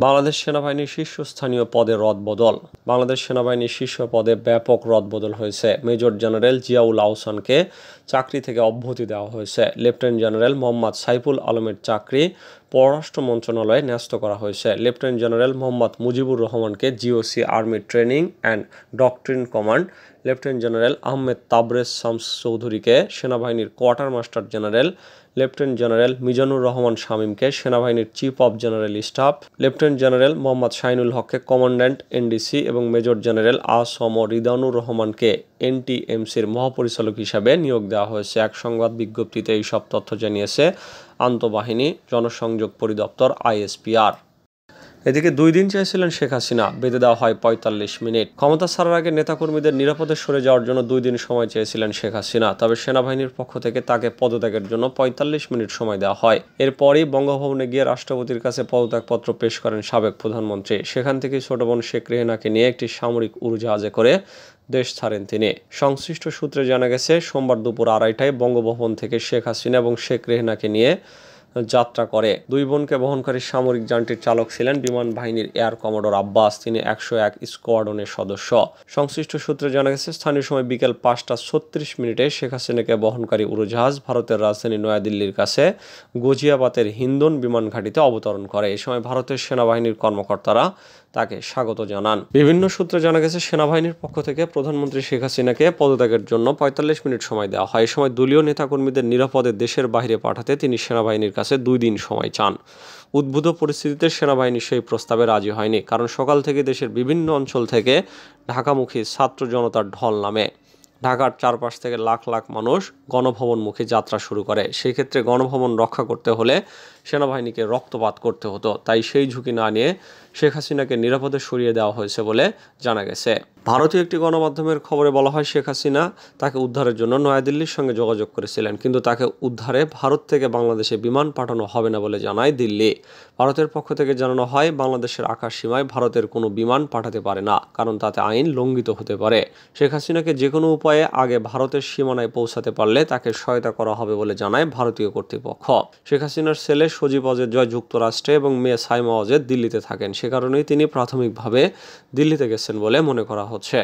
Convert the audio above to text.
বাংলাদেশ সেনাবাহিনীর শীর্ষস্থানীয় পদে রদবদল। বাংলাদেশ সেনাবাহিনীর শীর্ষ পদে ব্যাপক রদবদল হয়েছে। মেজর জেনারেল জিয়াউল আহসানকে চাকরি থেকে অব্যাহতি দেওয়া হয়েছে। লেফটেন্যান্ট জেনারেল মোহাম্মদ সাইফুল আলমের চাকরি পররাষ্ট্র মন্ত্রণালয়ে ন্যস্ত করা হয়েছে। লেফটেন্যান্ট জেনারেল মোহাম্মদ মুজিবুর রহমানকে GOC army training and doctrine command, lieutenant general Ahmed Tabrez Shams চৌধুরীকে সেনাবাহিনীর quarter master general, lieutenant general Mizanur Rahman শামীমকে সেনাবাহিনীর chief of general staff, lieutenant general Mohammad Shahinul হককে কমান্ড্যান্ট এনডিসি এবং মেজর জেনারেল আসম রিদানুর রহমানকে এনটিএমসির মহাপরিচালক হিসাবে নিয়োগ দেওয়া হয়েছে। এক সংবাদ বিজ্ঞপ্তিতে এইসব তথ্য জানিয়েছে আন্তঃবাহিনী জনসংযোগ পরিদপ্তর আইএসপিআর। এদিকে 2 দিন চেয়েছিলেন শেখ হাসিনা, বেঁধে দেওয়া হয় 45 মিনিট। ক্ষমতা ছাড়ার আগে নেতাকর্মীদের নিরাপদে সরে যাওয়ার জন্য 2 দিন সময় চেয়েছিলেন শেখ হাসিনা। তবে সেনাবাহিনীর পক্ষ থেকে তাকে পদত্যাগের জন্য 45 মিনিট সময় দেওয়া হয়। এরপরই বঙ্গভবনে গিয়ে রাষ্ট্রপতির কাছে পদত্যাগপত্র পেশ করেন সাবেক প্রধানমন্ত্রী। সেখান থেকে ছোট বোন শেখ রেহেনাকে নিয়ে একটি সামরিক উড়োজাহাজে করে দেশ ছাড়েন তিনি। সংশ্লিষ্ট সূত্রে জানা গেছে, সোমবার দুপুর 2:30টায় বঙ্গভবন থেকে শেখ হাসিনা এবং শেখ রেহেনাকে নিয়ে যাত্রা করে। 2 বোনকে বহনকারী সামরিক যানটির চালক ছিলেন বিমান বাহিনীর এয়ার কমোডর আব্বাস। তিনি 101 স্কোয়াড্রনের সদস্য। সংশ্লিষ্ট সূত্রে জানা গেছে, স্থানীয় সময় বিকেল 5:36 শেখ হাসিনাকে বহনকারী উড়োজাহাজ ভারতের রাজধানী নয়াদিল্লির কাছে গজিয়াবাতের হিন্দন বিমান ঘাঁটিতে অবতরণ করে। এ সময় ভারতের সেনাবাহিনীর কর্মকর্তারা তাকে স্বাগত জানান। বিভিন্ন সূত্রে জানা গেছে, সেনাবাহিনীর পক্ষ থেকে প্রধানমন্ত্রী শেখ হাসিনাকে পদত্যাগের জন্য 45 মিনিট সময় দেওয়া হয়। এই সময় দলীয় নেতাকর্মীদের নিরাপদে দেশের বাইরে পাঠাতে তিনি সেনাবাহিনীর কাছে 2 দিন সময় চান। উদ্ভূত পরিস্থিতিতে সেনাবাহিনী সেই প্রস্তাবে রাজি হয়নি, কারণ সকাল থেকে দেশের বিভিন্ন অঞ্চল থেকে ঢাকামুখী ছাত্র জনতার ঢল নামে। ঢাকার চারপাশ থেকে লাখ লাখ মানুষ গণভবনমুখী যাত্রা শুরু করে। সেই ক্ষেত্রে গণভবন রক্ষা করতে হলে সেনাবাহিনীকে রক্তপাত করতে হতো। তাই সেই ঝুঁকি না নিয়ে শেখ হাসিনাকে নিরাপদে সরিয়ে দেওয়া হয়েছে বলে জানা গেছে। ভারতীয় একটি গণমাধ্যমের খবরে বলা হয়, শেখ হাসিনা তাকে উদ্ধারের জন্য নয়াদিল্লির সঙ্গে যোগাযোগ করেছিলেন, কিন্তু তাকে উদ্ধারে ভারত থেকে বাংলাদেশে বিমান পাঠানো হবে না বলে জানায় দিল্লি। ভারতের পক্ষ থেকে জানানো হয়, বাংলাদেশের আকাশ সীমায় ভারতের কোনো বিমান পাঠাতে পারে না, কারণ তাতে আইন লঙ্ঘিত হতে পারে। শেখ হাসিনাকে যে কোনো উপায়ে আগে ভারতের সীমানায় পৌঁছাতে পারলে তাকে সহায়তা করা হবে বলে জানায় ভারতীয় কর্তৃপক্ষ। শেখ হাসিনার ছেলে সজীব অজের জয় যুক্তরাষ্ট্রে এবং মেয়ে সাইমা অজেদ দিল্লিতে থাকেন। সে কারণেই তিনি প্রাথমিকভাবে দিল্লিতে গেছেন বলে মনে করা হচ্ছে।